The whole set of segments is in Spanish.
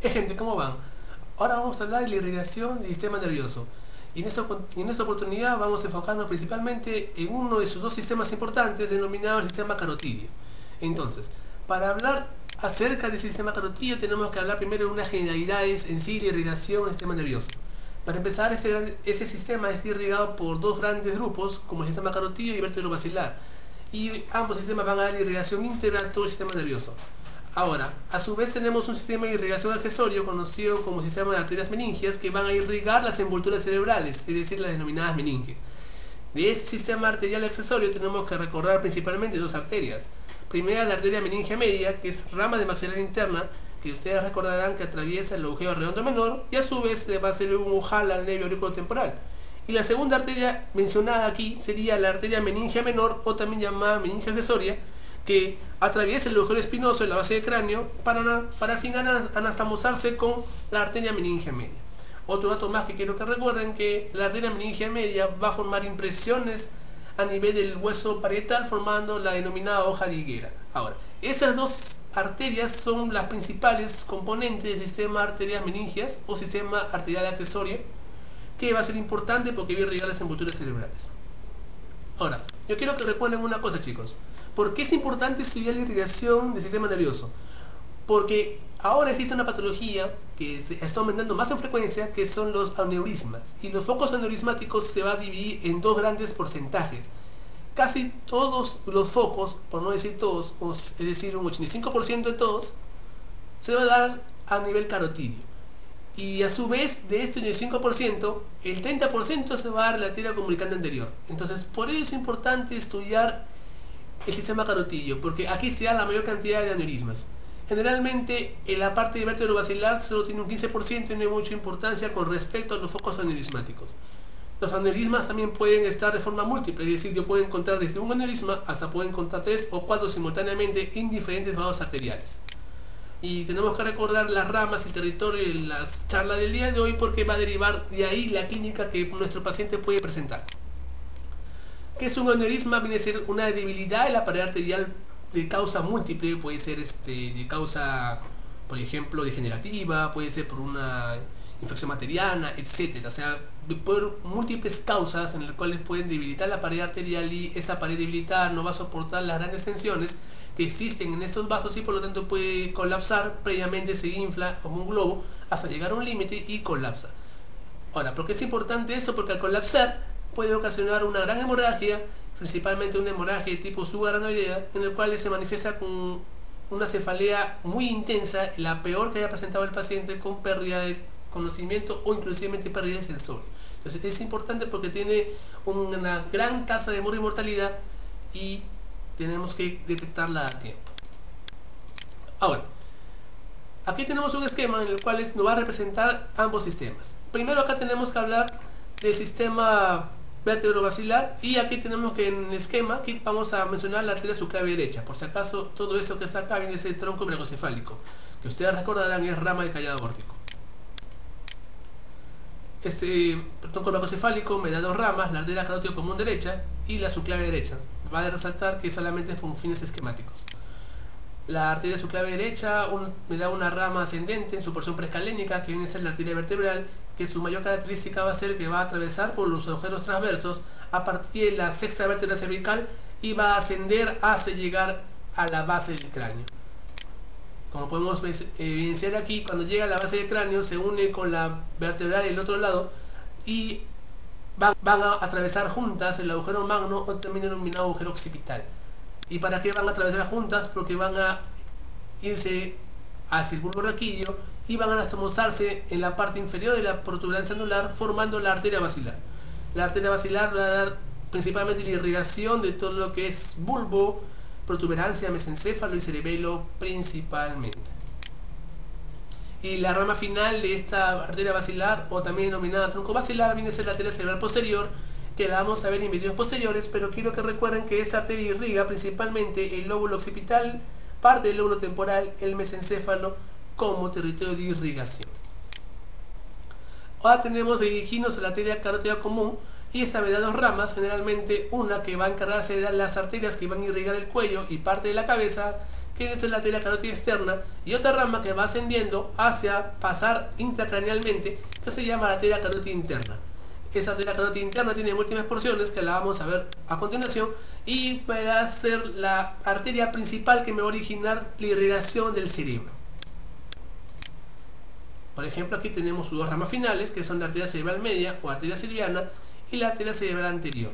Gente, ¿cómo van? Ahora vamos a hablar de la irrigación del sistema nervioso. Y en esta oportunidad vamos a enfocarnos principalmente en uno de sus dos sistemas importantes, denominado el sistema carotidio. Entonces, para hablar acerca del sistema carotidio tenemos que hablar primero de unas generalidades en sí de irrigación del sistema nervioso. Para empezar, este sistema está irrigado por dos grandes grupos, como el sistema carotidio y vértebro-basilar. Y ambos sistemas van a dar irrigación íntegra a todo el sistema nervioso. Ahora, a su vez tenemos un sistema de irrigación accesorio conocido como sistema de arterias meningias que van a irrigar las envolturas cerebrales, es decir, las denominadas meninges. De este sistema arterial accesorio tenemos que recordar principalmente dos arterias. Primera, la arteria meningia media, que es rama de maxilar interna, que ustedes recordarán que atraviesa el agujero redondo menor y a su vez le va a hacer un ojal al nervio auriculotemporal. Y la segunda arteria mencionada aquí sería la arteria meningia menor, o también llamada meningia accesoria, que atraviesa el agujero espinoso en la base del cráneo para al final anastamosarse con la arteria meningia media. Otro dato más que quiero que recuerden, que la arteria meningia media va a formar impresiones a nivel del hueso parietal formando la denominada hoja de higuera. Ahora, esas dos arterias son las principales componentes del sistema arterias meningias o sistema arterial accesorio, que va a ser importante porque va a irrigar las envolturas cerebrales. Ahora, yo quiero que recuerden una cosa, chicos. ¿Por qué es importante estudiar la irrigación del sistema nervioso? Porque ahora existe una patología que está aumentando más en frecuencia, que son los aneurismas. Y los focos aneurismáticos se van a dividir en dos grandes porcentajes. Casi todos los focos, por no decir todos, es decir, un 85% de todos, se va a dar a nivel carotidio. Y a su vez, de este 85%, el 30% se va a dar a la arteria comunicante anterior. Entonces, por ello es importante estudiar el sistema carotidio, porque aquí se da la mayor cantidad de aneurismas. Generalmente en la parte de vértebro basilar solo tiene un 15% y no hay mucha importancia con respecto a los focos aneurismáticos. Los aneurismas también pueden estar de forma múltiple, es decir, yo puedo encontrar desde un aneurisma hasta puedo encontrar 3 o 4 simultáneamente en diferentes vasos arteriales. Y tenemos que recordar las ramas y el territorio de las charlas del día de hoy, porque va a derivar de ahí la clínica que nuestro paciente puede presentar. ¿Qué es un aneurisma? Viene a ser una debilidad en la pared arterial de causa múltiple, puede ser de causa, por ejemplo, degenerativa, puede ser por una infección bacteriana, etcétera. O sea, por múltiples causas en las cuales pueden debilitar la pared arterial, y esa pared debilitada no va a soportar las grandes tensiones que existen en estos vasos y por lo tanto puede colapsar. Previamente se infla como un globo hasta llegar a un límite y colapsa. Ahora, ¿por qué es importante eso? Porque al colapsar puede ocasionar una gran hemorragia, principalmente una hemorragia de tipo subarachnoidea, en el cual se manifiesta con una cefalea muy intensa, la peor que haya presentado el paciente, con pérdida de conocimiento o inclusive pérdida de sensorio. Entonces es importante porque tiene una gran tasa de mortalidad y tenemos que detectarla a tiempo. Ahora, aquí tenemos un esquema en el cual nos va a representar ambos sistemas. Primero acá tenemos que hablar del sistema vértebro-basilar, y aquí tenemos que en el esquema aquí vamos a mencionar la arteria subclavia derecha. Por si acaso, todo eso que está acá viene ese tronco brachocefálico, que ustedes recordarán es rama de callado aórtico. Este tronco brachocefálico me da dos ramas, la arteria carótida común derecha y la subclavia derecha. Vale resaltar que solamente es con fines esquemáticos. La arteria subclavia derecha me da una rama ascendente en su porción preescalénica, que viene a ser la arteria vertebral, que su mayor característica va a ser que va a atravesar por los agujeros transversos a partir de la sexta vértebra cervical y va a ascender hasta llegar a la base del cráneo. Como podemos evidenciar aquí, cuando llega a la base del cráneo se une con la vertebral del otro lado y van a atravesar juntas el agujero magno, o también denominado agujero occipital. ¿Y para qué van a atravesar juntas? Porque van a irse hacia el bulbo raquídeo y van a anastomosarse en la parte inferior de la protuberancia anular, formando la arteria basilar. La arteria basilar va a dar principalmente la irrigación de todo lo que es bulbo, protuberancia, mesencéfalo y cerebelo principalmente. Y la rama final de esta arteria basilar, o también denominada tronco basilar, viene a ser la arteria cerebral posterior, que la vamos a ver en videos posteriores, pero quiero que recuerden que esta arteria irriga principalmente el lóbulo occipital, parte del lóbulo temporal, el mesencéfalo, como territorio de irrigación. Ahora tenemos de dirigirnos a la arteria carótida común, y esta me da dos ramas, generalmente una que va a encargarse de las arterias que van a irrigar el cuello y parte de la cabeza, que es la arteria carótida externa, y otra rama que va ascendiendo hacia pasar intracranealmente, que se llama la arteria carótida interna. Esa arteria carótida interna tiene múltiples porciones que la vamos a ver a continuación, y va a ser la arteria principal que me va a originar la irrigación del cerebro. Por ejemplo, aquí tenemos sus dos ramas finales, que son la arteria cerebral media o arteria sylviana y la arteria cerebral anterior.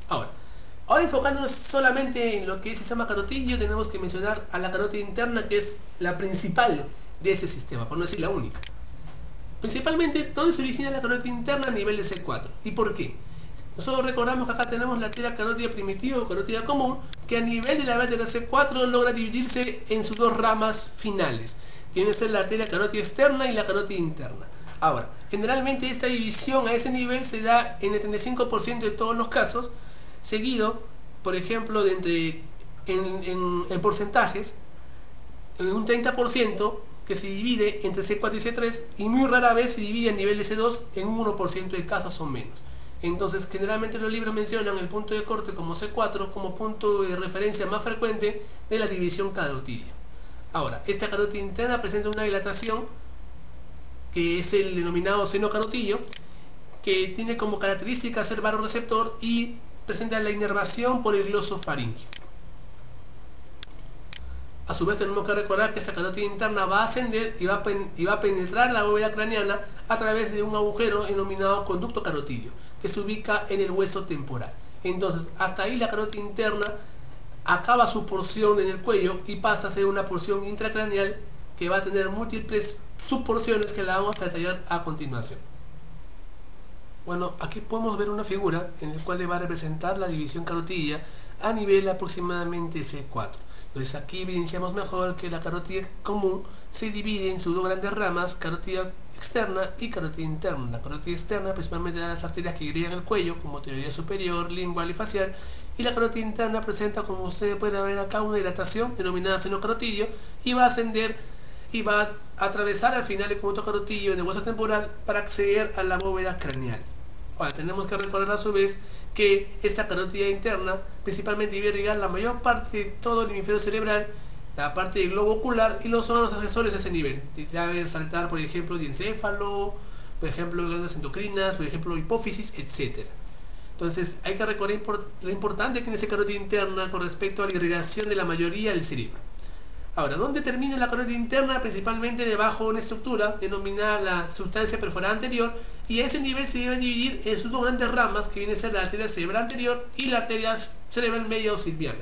Ahora enfocándonos solamente en lo que es el sistema carotídeo, tenemos que mencionar a la carótida interna, que es la principal de ese sistema, por no decir la única. Principalmente, ¿dónde se origina la carótida interna? A nivel de C4. ¿Y por qué? Nosotros recordamos que acá tenemos la arteria carótida primitiva o carótida común, que a nivel de la vértebra C4 logra dividirse en sus dos ramas finales, que viene a ser la arteria carótida externa y la carótida interna. Ahora, generalmente esta división a ese nivel se da en el 35% de todos los casos, seguido, por ejemplo, en porcentajes, en un 30% que se divide entre C4 y C3, y muy rara vez se divide a nivel de C2 en un 1% de casos o menos. Entonces, generalmente los libros mencionan el punto de corte como C4 como punto de referencia más frecuente de la división carotídea. Ahora, esta carótida interna presenta una dilatación, que es el denominado seno carotídeo, que tiene como característica ser baroreceptor y presenta la inervación por el glosofaringio. A su vez tenemos que recordar que esta carótida interna va a ascender y va a penetrar la bóveda craneana a través de un agujero denominado conducto carotídeo, que se ubica en el hueso temporal. Entonces, hasta ahí la carótida interna acaba su porción en el cuello y pasa a ser una porción intracraneal que va a tener múltiples subporciones que la vamos a detallar a continuación. Bueno, aquí podemos ver una figura en la cual le va a representar la división carotídea a nivel aproximadamente C4. Entonces aquí evidenciamos mejor que la carótida común se divide en sus dos grandes ramas, carótida externa y carótida interna. La carótida externa principalmente de las arterias que irrigan el cuello, como tiroidea superior, lingual y facial, y la carótida interna presenta, como ustedes pueden ver acá, una dilatación denominada seno carotídeo, y va a ascender y va a atravesar al final el conducto carotídeo de hueso temporal para acceder a la bóveda craneal. Ahora, tenemos que recordar a su vez que esta carótida interna principalmente debe irrigar la mayor parte de todo el hemisferio cerebral, la parte del globo ocular y los órganos accesorios a ese nivel. Debe saltar, por ejemplo, diencéfalo, por ejemplo, glándulas endocrinas, por ejemplo, hipófisis, etc. Entonces, hay que recordar lo importante que es esa carótida interna con respecto a la irrigación de la mayoría del cerebro. Ahora, ¿dónde termina la carótida interna? Principalmente debajo de una estructura denominada la sustancia perforada anterior, y a ese nivel se deben dividir en sus dos grandes ramas, que viene a ser la arteria cerebral anterior y la arteria cerebral media o sylviana.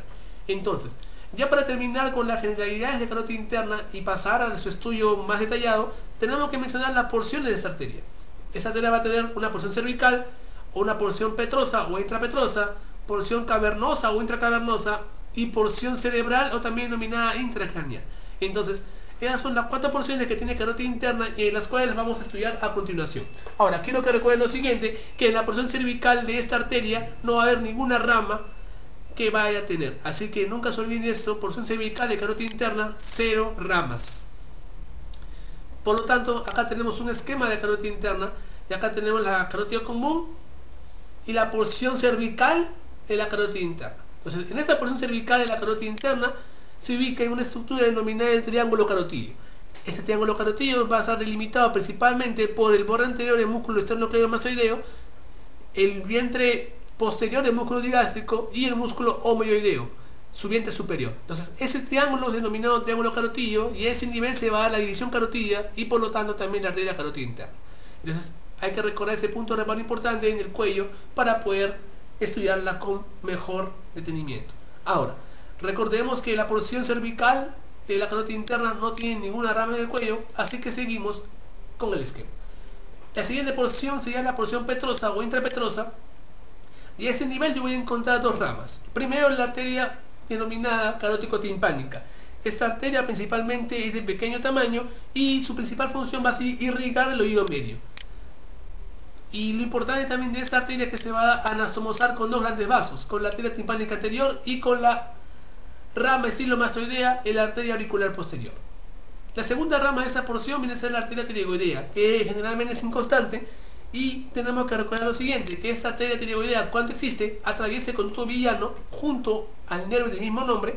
Entonces, ya para terminar con las generalidades de carótida interna y pasar a su estudio más detallado, tenemos que mencionar las porciones de esta arteria. Esta arteria va a tener una porción cervical, o una porción petrosa o intrapetrosa, porción cavernosa o intracavernosa, y porción cerebral o también denominada intracraneal. Entonces, esas son las cuatro porciones que tiene carótida interna y en las cuales vamos a estudiar a continuación. Ahora, quiero que recuerden lo siguiente, que en la porción cervical de esta arteria no va a haber ninguna rama que vaya a tener. Así que nunca se olviden esto, porción cervical de carótida interna, 0 ramas. Por lo tanto, acá tenemos un esquema de carótida interna, y acá tenemos la carótida común y la porción cervical de la carótida interna. Entonces, en esta porción cervical de la carótida interna se ubica en una estructura denominada el triángulo carotídeo. Este triángulo carotídeo va a estar delimitado principalmente por el borde anterior del músculo esternocleidomastoideo, el vientre posterior del músculo digástrico y el músculo omoioideo, su vientre superior. Entonces, ese triángulo es denominado triángulo carotídeo, y a ese nivel se va a la división carotídea y por lo tanto también la arteria carótida interna. Entonces, hay que recordar ese punto de reparo importante en el cuello para poder estudiarla con mejor detenimiento. Ahora, recordemos que la porción cervical de la carótida interna no tiene ninguna rama en el cuello, así que seguimos con el esquema. La siguiente porción sería la porción petrosa o intrapetrosa, y a ese nivel yo voy a encontrar dos ramas. Primero, la arteria denominada carótico-timpánica. Esta arteria principalmente es de pequeño tamaño y su principal función va a ser irrigar el oído medio. Y lo importante también de esta arteria es que se va a anastomosar con dos grandes vasos, con la arteria timpánica anterior y con la rama estilomastoidea en la arteria auricular posterior. La segunda rama de esta porción viene a ser la arteria tiroidea, que generalmente es inconstante, y tenemos que recordar lo siguiente, que esta arteria tiroidea, cuando existe, atraviesa el conducto villano junto al nervio del mismo nombre,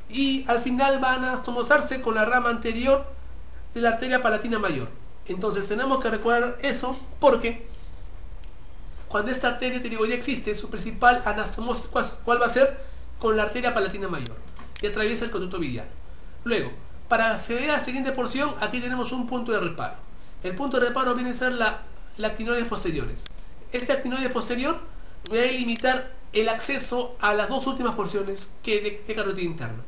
y al final van a anastomosarse con la rama anterior de la arteria palatina mayor. Entonces tenemos que recordar eso porque cuando esta arteria tiroidea existe, su principal anastomosis, ¿cuál va a ser? Con la arteria palatina mayor y atraviesa el conducto biliar. Luego, para acceder a la siguiente porción, aquí tenemos un punto de reparo. El punto de reparo viene a ser la actinoides posteriores. Este actinoide posterior va a limitar el acceso a las dos últimas porciones de carótida interna.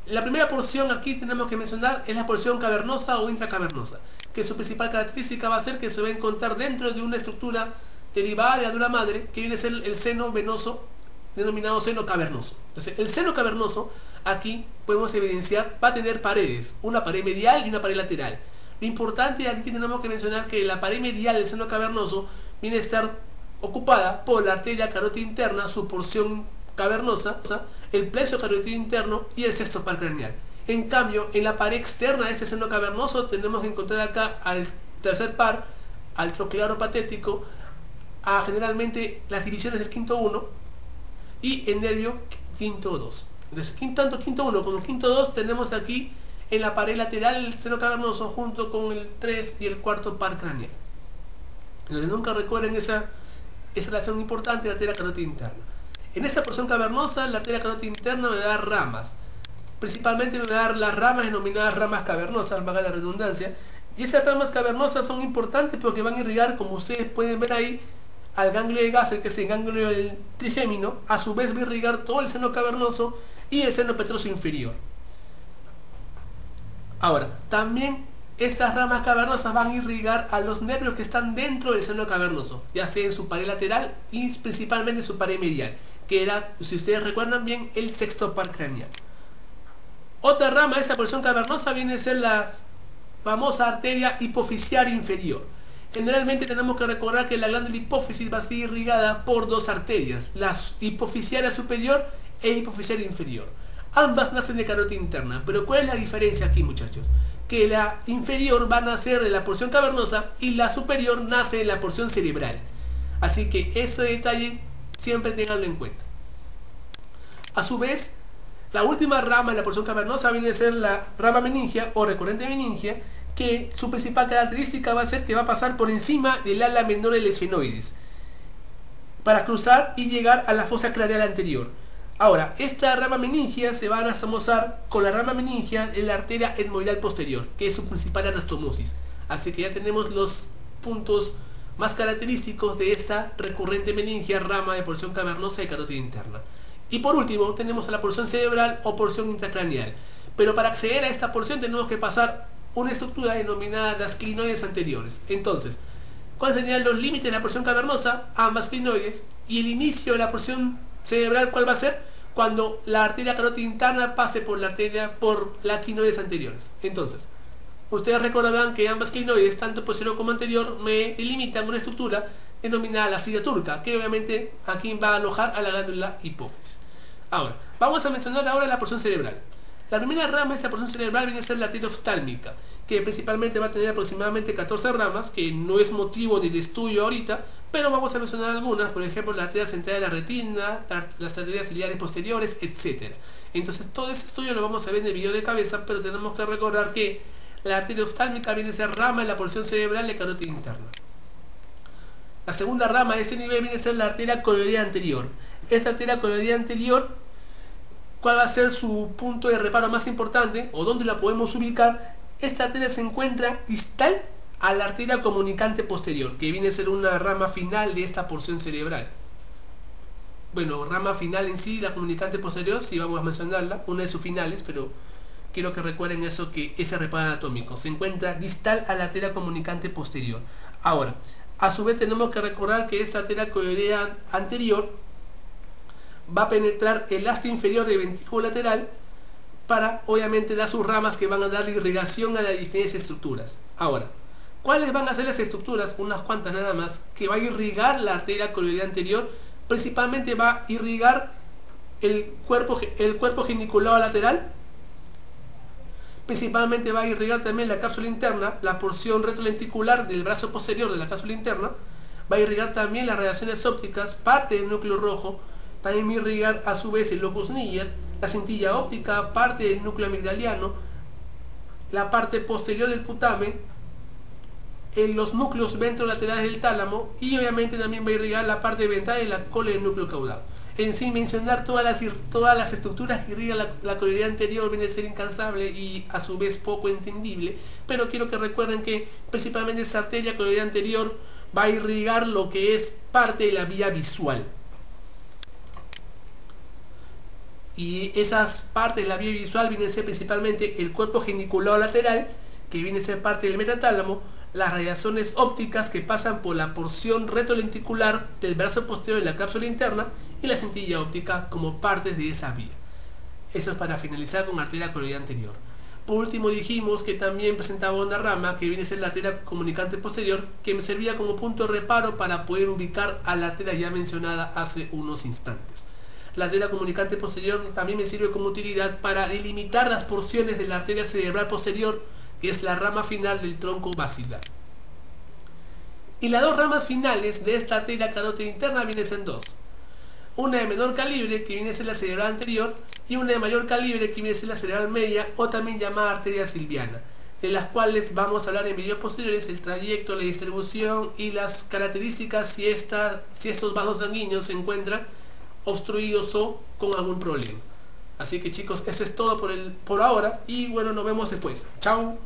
La primera porción aquí tenemos que mencionar es la porción cavernosa o intracavernosa, que su principal característica va a ser que se va a encontrar dentro de una estructura derivada de la dura madre, que viene a ser el seno venoso, denominado seno cavernoso. Entonces, el seno cavernoso, aquí podemos evidenciar, va a tener paredes, una pared medial y una pared lateral. Lo importante aquí tenemos que mencionar que la pared medial del seno cavernoso viene a estar ocupada por la arteria carótida interna, su porción cavernosa, el plexo carótido interno y el sexto par craneal. En cambio, en la pared externa de este seno cavernoso tenemos que encontrar acá al tercer par, al troclearo patético, a generalmente las divisiones del quinto 1 y el nervio quinto 2. Entonces, tanto quinto 1 como quinto 2 tenemos aquí en la pared lateral el seno cavernoso junto con el 3 y el cuarto par craneal. Entonces, nunca recuerden esa relación importante de la arteria carótida interna. En esta porción cavernosa, la arteria carótida interna me va a dar ramas. Principalmente me va a dar las ramas denominadas ramas cavernosas, valga la redundancia. Y esas ramas cavernosas son importantes porque van a irrigar, como ustedes pueden ver ahí, al ganglio de Gassel, que es el ganglio del trigémino. A su vez va a irrigar todo el seno cavernoso y el seno petroso inferior. Ahora, también estas ramas cavernosas van a irrigar a los nervios que están dentro del seno cavernoso, ya sea en su pared lateral y principalmente en su pared medial, que era, si ustedes recuerdan bien, el sexto par craneal. Otra rama de esta porción cavernosa viene a ser la famosa arteria hipofisiaria inferior. Generalmente tenemos que recordar que la glándula hipófisis va a ser irrigada por dos arterias, la hipofisiaria superior e hipofisiaria inferior. Ambas nacen de carótida interna, pero ¿cuál es la diferencia aquí, muchachos? Que la inferior va a nacer de la porción cavernosa y la superior nace de la porción cerebral. Así que ese detalle siempre tenganlo en cuenta. A su vez, la última rama de la porción cavernosa viene a ser la rama meningia o recurrente meningia, que su principal característica va a ser que va a pasar por encima del ala menor del esfenoides para cruzar y llegar a la fosa craneal anterior. Ahora, esta rama meningia se va a anastomosar con la rama meningia de la arteria etmoidal posterior, que es su principal anastomosis. Así que ya tenemos los puntos más característicos de esta recurrente meningia, rama de porción cavernosa y carótida interna. Y por último, tenemos a la porción cerebral o porción intracraneal. Pero para acceder a esta porción tenemos que pasar una estructura denominada las clinoides anteriores. Entonces, ¿cuáles serían los límites de la porción cavernosa? Ambas clinoides. Y el inicio de la porción cerebral, ¿cuál va a ser? Cuando la arteria carótida interna pase por las clinoides anteriores. Entonces, ustedes recordarán que ambas clinoides, tanto posterior como anterior, me delimitan una estructura denominada la silla turca, que obviamente aquí va a alojar a la glándula hipófisis. Ahora, vamos a mencionar ahora la porción cerebral. La primera rama de esta porción cerebral viene a ser la arteria oftálmica, que principalmente va a tener aproximadamente 14 ramas, que no es motivo del estudio ahorita, pero vamos a mencionar algunas, por ejemplo la arteria central de la retina, las arterias ciliares posteriores, etc. Entonces todo ese estudio lo vamos a ver en el video de cabeza, pero tenemos que recordar que la arteria oftálmica viene a ser rama de la porción cerebral de carótida interna. La segunda rama de este nivel viene a ser la arteria coroidea anterior. Esta arteria coroidea anterior, ¿cuál va a ser su punto de reparo más importante o dónde la podemos ubicar? Esta arteria se encuentra distal a la arteria comunicante posterior, que viene a ser una rama final de esta porción cerebral. Bueno, rama final en sí, la comunicante posterior, sí vamos a mencionarla, una de sus finales, pero quiero que recuerden eso, que ese reparo anatómico se encuentra distal a la arteria comunicante posterior. Ahora, a su vez tenemos que recordar que esta arteria coroidea anterior va a penetrar el asta inferior del ventrículo lateral para, obviamente, dar sus ramas que van a dar irrigación a las diferentes estructuras. Ahora, ¿cuáles van a ser las estructuras? Unas cuantas nada más, que va a irrigar la arteria coroidea anterior. Principalmente va a irrigar el cuerpo geniculado lateral. Principalmente va a irrigar también la cápsula interna, la porción retrolentricular del brazo posterior de la cápsula interna. Va a irrigar también las radiaciones ópticas, parte del núcleo rojo. También va a irrigar a su vez el locus Niger, la cintilla óptica, parte del núcleo amigdaliano, la parte posterior del putamen, en los núcleos ventrolaterales del tálamo, y obviamente también va a irrigar la parte ventral y la cola del núcleo caudal. En sí, mencionar todas las estructuras que irrigan la coroidea anterior viene a ser incansable y a su vez poco entendible, pero quiero que recuerden que principalmente esta arteria coroidea anterior va a irrigar lo que es parte de la vía visual. Y esas partes de la vía visual vienen a ser principalmente el cuerpo geniculado lateral, que viene a ser parte del metatálamo, las radiaciones ópticas que pasan por la porción retrolenticular del brazo posterior de la cápsula interna y la cintilla óptica como partes de esa vía. Eso es para finalizar con la arteria coroidea anterior. Por último dijimos que también presentaba una rama que viene a ser la arteria comunicante posterior, que me servía como punto de reparo para poder ubicar a la arteria ya mencionada hace unos instantes. La arteria comunicante posterior también me sirve como utilidad para delimitar las porciones de la arteria cerebral posterior, que es la rama final del tronco basilar. Y las dos ramas finales de esta arteria carótida interna vienen a ser dos. Una de menor calibre, que viene a ser la cerebral anterior, y una de mayor calibre, que viene a ser la cerebral media, o también llamada arteria silviana, de las cuales vamos a hablar en videos posteriores, el trayecto, la distribución y las características si estos vasos sanguíneos se encuentran obstruidos o con algún problema. Así que chicos, eso es todo por ahora, y bueno, nos vemos después. Chao.